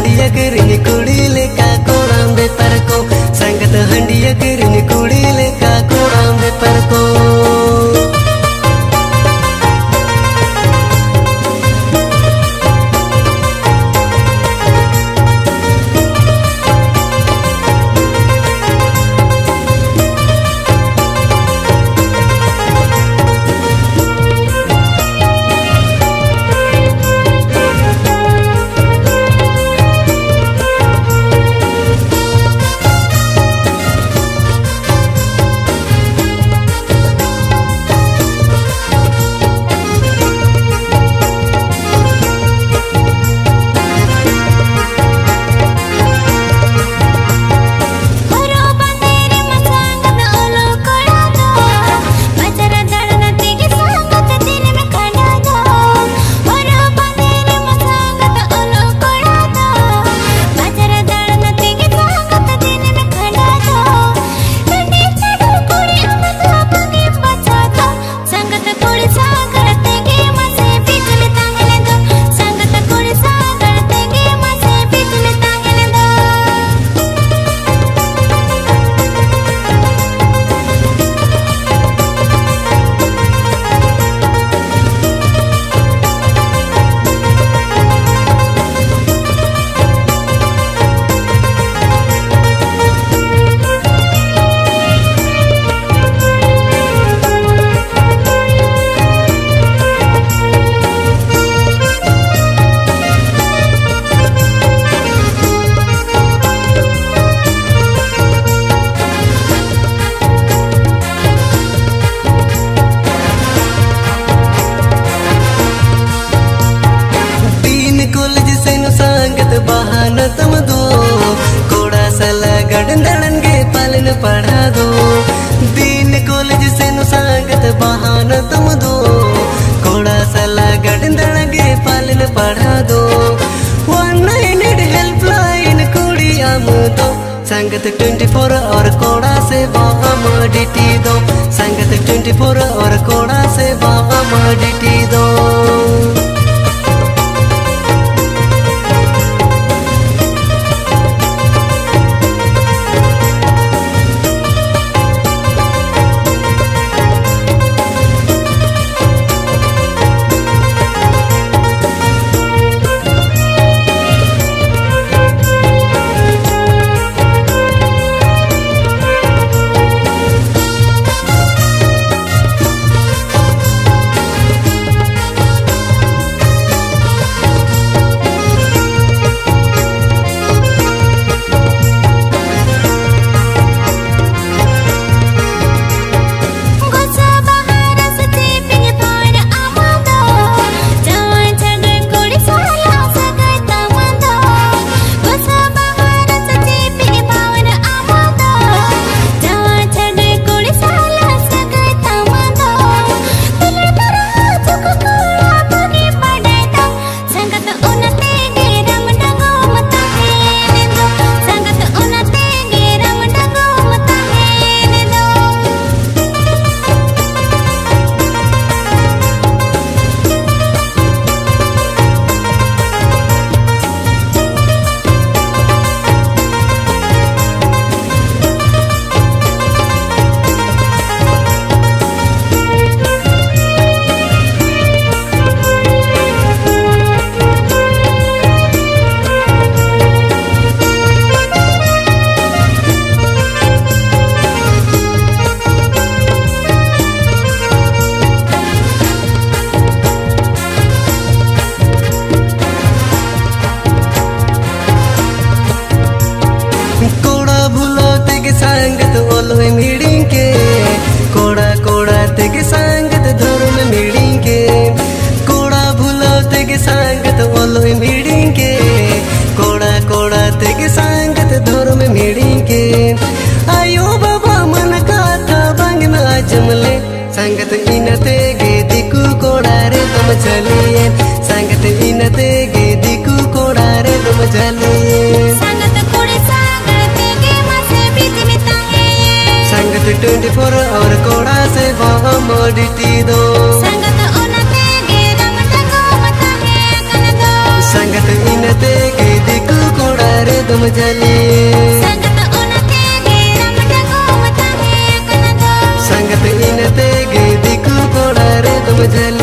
हंडिया करिन कुड़ी लेका कोड़ाम बेपर को संगत हंडिया करिन कुड़ी लेका कोड़ाम बेपर को बहाना तुम दो कोड़ा साला गड़न के पालन पढ़ा दो दीन कॉलेज से नुसागत बहाना तुम दो कोड़ा साला गड़न के पालन पढ़ा दो 198 हेल्पलाइन कुड़ी आम दो संगत 24 और कोड़ा से बाम डिटी दो संगत 24 और कोड़ा से बाम डिटी दो संगत ओलोय मीडिंग के कोड़ा कोड़ा तेग संगत धर्म मीडिंग के कोड़ा भूलो तेग संगत ओलोय मीडिंग के कोड़ा कोड़ा तेग संगत धर्म मीडिंग के आयो बाबा मन कथा बंग ना जमले संगत इनते गे दिकु कोड़ा रे तुम चलिए संगत इनते गे दिकु कोड़ा रे तुम चलिए संगत 24 और कोड़ा से बाबा मोडिटी दो संगत उनते गे रंग टंगो मता है कन दो संगत इनते गे दिकु तुम जली संगत इनते गे दिकु कोड़ा रे तुम जली